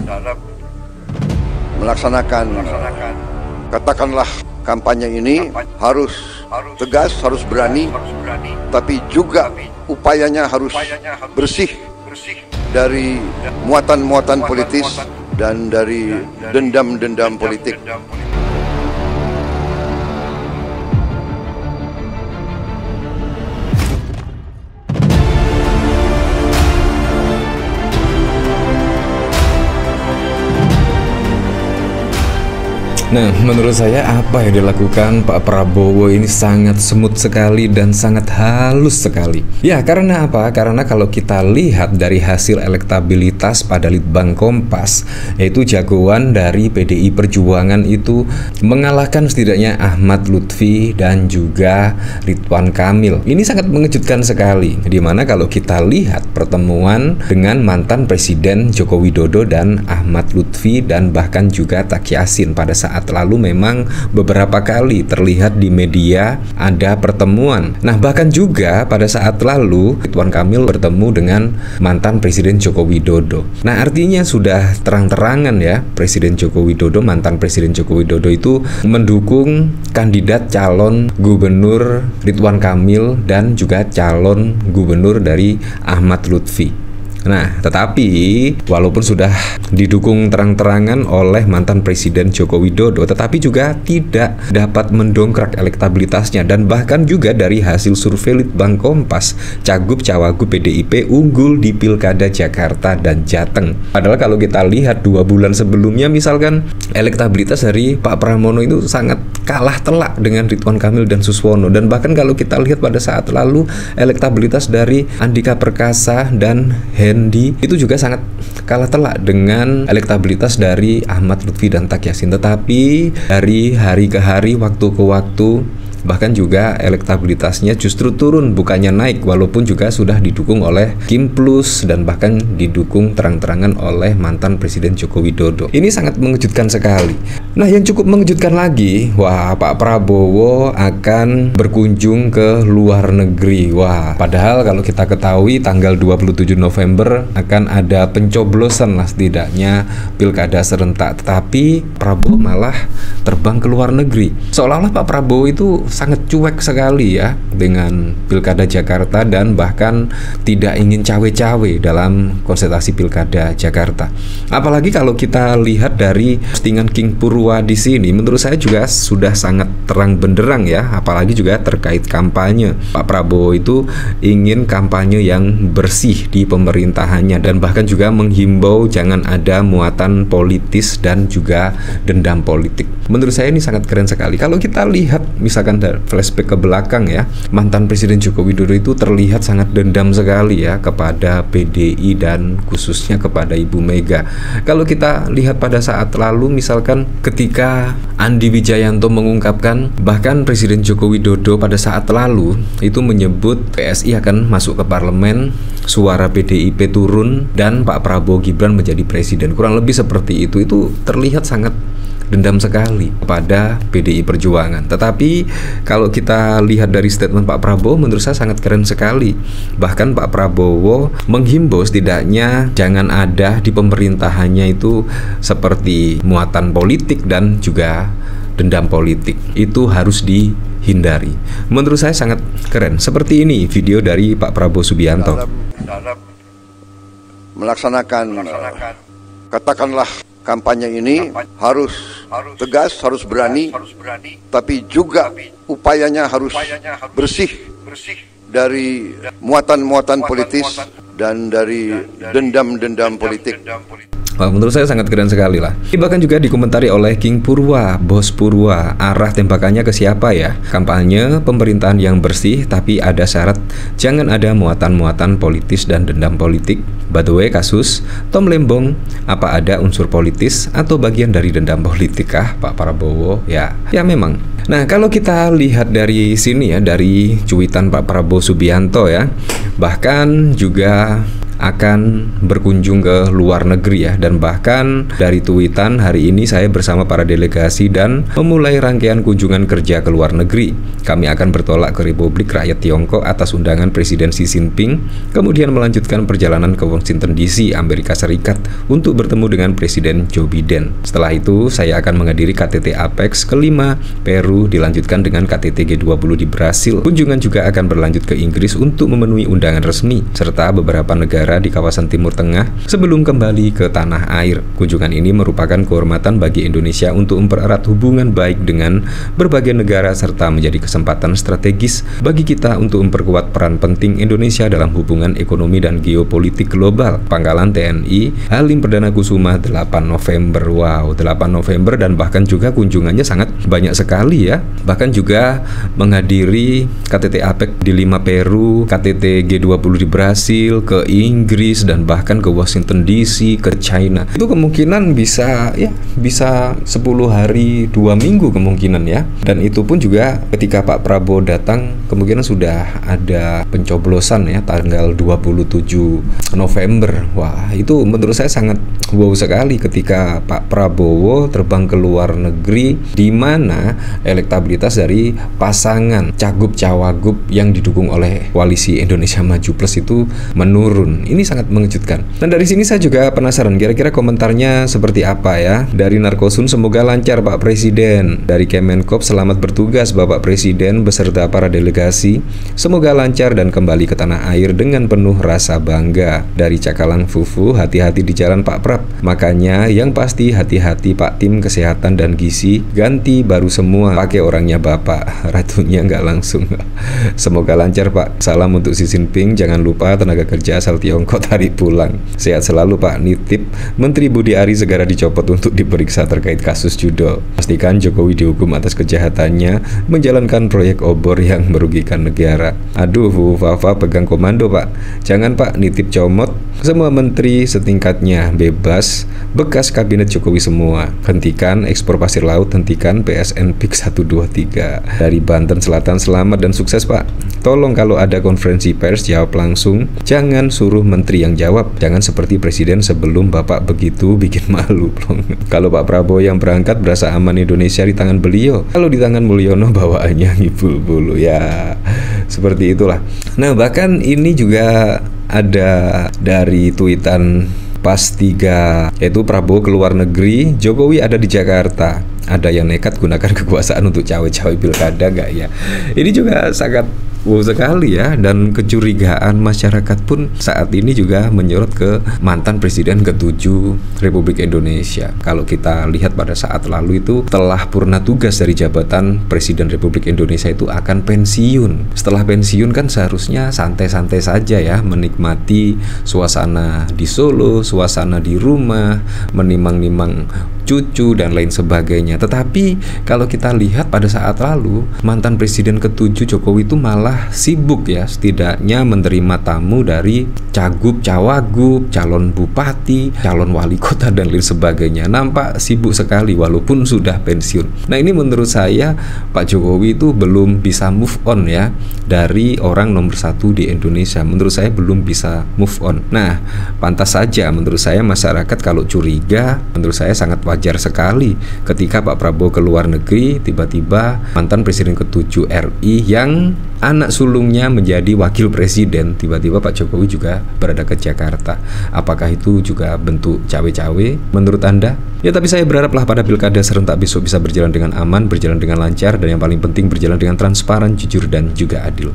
dalam melaksanakan katakanlah kampanye ini harus tegas, harus berani, tapi juga upayanya harus bersih dari muatan-muatan politis dan dari dendam-dendam politik. Nah, menurut saya apa yang dilakukan Pak Prabowo ini sangat semut sekali dan sangat halus sekali. Ya, karena apa? Karena kalau kita lihat dari hasil elektabilitas pada Litbang Kompas, yaitu jagoan dari PDI Perjuangan itu mengalahkan setidaknya Ahmad Lutfi dan juga Ridwan Kamil. Ini sangat mengejutkan sekali. Dimana kalau kita lihat pertemuan dengan mantan Presiden Joko Widodo dan Ahmad Lutfi dan bahkan juga Tak Yasin pada saat lalu memang beberapa kali terlihat di media ada pertemuan. Nah, bahkan juga pada saat lalu Ridwan Kamil bertemu dengan mantan Presiden Joko Widodo. Nah, artinya sudah terang-terangan ya, mantan Presiden Joko Widodo itu mendukung kandidat calon gubernur Ridwan Kamil dan juga calon gubernur dari Ahmad Lutfi. Nah, tetapi walaupun sudah didukung terang-terangan oleh mantan Presiden Joko Widodo, tetapi juga tidak dapat mendongkrak elektabilitasnya. Dan bahkan juga dari hasil survei Litbang Kompas, Cagup-Cawagup PDIP unggul di Pilkada Jakarta dan Jateng. Padahal kalau kita lihat 2 bulan sebelumnya misalkan elektabilitas dari Pak Pramono itu sangat kalah telak dengan Ridwan Kamil dan Suswono. Dan bahkan kalau kita lihat pada saat lalu elektabilitas dari Andika Perkasa dan Hendi itu juga sangat kalah telak dengan elektabilitas dari Ahmad Lutfi dan Tak Yasin. Tetapi dari hari ke hari, waktu ke waktu, bahkan juga elektabilitasnya justru turun bukannya naik, walaupun juga sudah didukung oleh Kim Plus dan bahkan didukung terang-terangan oleh mantan Presiden Joko Widodo. Ini sangat mengejutkan sekali. Nah, yang cukup mengejutkan lagi, wah, Pak Prabowo akan berkunjung ke luar negeri. Wah, padahal kalau kita ketahui tanggal 27 November akan ada pencoblosan lah setidaknya pilkada serentak, tetapi Prabowo malah terbang ke luar negeri. Seolah-olah Pak Prabowo itu sangat cuek sekali ya dengan pilkada Jakarta dan bahkan tidak ingin cawe-cawe dalam konsentrasi pilkada Jakarta. Apalagi kalau kita lihat dari postingan King Purwa di sini, menurut saya juga sudah sangat terang benderang ya, apalagi juga terkait kampanye. Pak Prabowo itu ingin kampanye yang bersih di pemerintahannya dan bahkan juga menghimbau jangan ada muatan politis dan juga dendam politik. Menurut saya ini sangat keren sekali. Kalau kita lihat misalkan flashback ke belakang ya, mantan Presiden Joko Widodo itu terlihat sangat dendam sekali ya kepada PDI dan khususnya kepada Ibu Mega. Kalau kita lihat pada saat lalu misalkan ketika Andi Wijayanto mengungkapkan, bahkan Presiden Joko Widodo pada saat lalu itu menyebut PSI akan masuk ke parlemen, suara PDIP turun dan Pak Prabowo Gibran menjadi presiden. Kurang lebih seperti itu terlihat sangat dendam sekali kepada PDI Perjuangan. Tetapi kalau kita lihat dari statement Pak Prabowo, menurut saya sangat keren sekali. Bahkan Pak Prabowo menghimbau setidaknya jangan ada di pemerintahannya itu seperti muatan politik dan juga dendam politik. Itu harus dihindari. Menurut saya sangat keren. Seperti ini video dari Pak Prabowo Subianto. Dalam melaksanakan katakanlah kampanye ini harus tegas, harus berani, tapi juga upayanya harus bersih dari muatan-muatan politis dan dari dendam-dendam politik. Wah, menurut saya sangat keren sekali lah. Ini bahkan juga dikomentari oleh King Purwa, Bos Purwa. Arah tembakannya ke siapa ya? Kampanye pemerintahan yang bersih, tapi ada syarat jangan ada muatan-muatan politis dan dendam politik. By the way, kasus Tom Lembong, apa ada unsur politis atau bagian dari dendam politik kah Pak Prabowo? Ya memang. Nah, kalau kita lihat dari sini ya, dari cuitan Pak Prabowo Subianto ya, bahkan juga akan berkunjung ke luar negeri ya. Dan bahkan dari tweetan hari ini saya bersama para delegasi dan memulai rangkaian kunjungan kerja ke luar negeri. Kami akan bertolak ke Republik Rakyat Tiongkok atas undangan Presiden Xi Jinping, kemudian melanjutkan perjalanan ke Washington DC, Amerika Serikat untuk bertemu dengan Presiden Joe Biden. Setelah itu saya akan menghadiri KTT Apex kelima Peru, dilanjutkan dengan KTT G20 di Brasil. Kunjungan juga akan berlanjut ke Inggris untuk memenuhi undangan resmi serta beberapa negara di kawasan Timur Tengah sebelum kembali ke tanah air. Kunjungan ini merupakan kehormatan bagi Indonesia untuk mempererat hubungan baik dengan berbagai negara serta menjadi kesempatan strategis bagi kita untuk memperkuat peran penting Indonesia dalam hubungan ekonomi dan geopolitik global. Pangkalan TNI Halim Perdana Kusuma 8 November. Wow, 8 November, dan bahkan juga kunjungannya sangat banyak sekali ya. Bahkan juga menghadiri KTT APEC di 5 Peru, KTT G20 di Brasil, ke Inggris, dan bahkan ke Washington DC, ke China. Itu kemungkinan bisa 10 hari 2 minggu kemungkinan ya. Dan itu pun juga ketika Pak Prabowo datang kemungkinan sudah ada pencoblosan ya tanggal 27 November. Wah, itu menurut saya sangat wow sekali ketika Pak Prabowo terbang ke luar negeri, di mana elektabilitas dari pasangan Cagup-Cawagup yang didukung oleh koalisi Indonesia Maju Plus itu menurun. Ini sangat mengejutkan. Dan dari sini saya juga penasaran kira-kira komentarnya seperti apa ya. Dari Narkosun, semoga lancar Pak Presiden. Dari Kemenkop, selamat bertugas Bapak Presiden beserta para delegasi. Semoga lancar dan kembali ke tanah air dengan penuh rasa bangga. Dari Cakalang Fufu, hati-hati di jalan Pak Prap. Makanya yang pasti hati-hati Pak, tim kesehatan dan gizi ganti baru semua, pakai orangnya Bapak, ratunya nggak langsung. Semoga lancar Pak. Salam untuk Xi Jinping, jangan lupa tenaga kerja asal Tiongkok tarik pulang. Sehat selalu Pak. Nitip Menteri Budi Ari segera dicopot untuk diperiksa terkait kasus judo. Pastikan Jokowi dihukum atas kejahatannya menjalankan proyek obor yang merugikan negara. Aduh, Fafa pegang komando Pak. Jangan Pak, nitip comot semua menteri setingkatnya, bebas bekas kabinet Jokowi semua. Hentikan ekspor pasir laut, hentikan PSN PIK 123. Dari Banten Selatan, selamat dan sukses Pak. Tolong kalau ada konferensi pers jawab langsung, jangan suruh menteri yang jawab. Jangan seperti presiden sebelum Bapak begitu bikin malu. Kalau Pak Prabowo yang berangkat berasa aman Indonesia di tangan beliau, kalau di tangan Mulyono bawaannya ngibul bulu ya. Seperti itulah. Nah, bahkan ini juga ada dari tweetan pas 3, yaitu Prabowo ke luar negeri, Jokowi ada di Jakarta. Ada yang nekat gunakan kekuasaan untuk cawe-cawe pilkada nggak ya? Ini juga sangat wow sekali ya. Dan kecurigaan masyarakat pun saat ini juga menyorot ke mantan presiden ke-7 Republik Indonesia. Kalau kita lihat pada saat lalu itu telah purna tugas dari jabatan Presiden Republik Indonesia itu akan pensiun. Setelah pensiun kan seharusnya santai-santai saja ya, menikmati suasana di Solo, suasana di rumah, menimang-nimang cucu dan lain sebagainya. Tetapi kalau kita lihat pada saat lalu, mantan presiden ke-7 Jokowi itu malah sibuk ya, setidaknya menerima tamu dari Cagup, Cawagup, calon bupati, calon wali kota dan lain sebagainya. Nampak sibuk sekali walaupun sudah pensiun. Nah, ini menurut saya Pak Jokowi itu belum bisa move on ya dari orang nomor 1 di Indonesia. Menurut saya belum bisa move on. Nah, pantas saja menurut saya masyarakat kalau curiga, menurut saya sangat wajar sekali ketika Pak Prabowo ke luar negeri, tiba-tiba mantan presiden ke-7 RI yang anak sulungnya menjadi wakil presiden, tiba-tiba Pak Jokowi juga berada ke Jakarta. Apakah itu juga bentuk cawe-cawe menurut Anda? Ya, tapi saya berharaplah pada pilkada serentak besok bisa berjalan dengan aman, berjalan dengan lancar, dan yang paling penting berjalan dengan transparan, jujur, dan juga adil.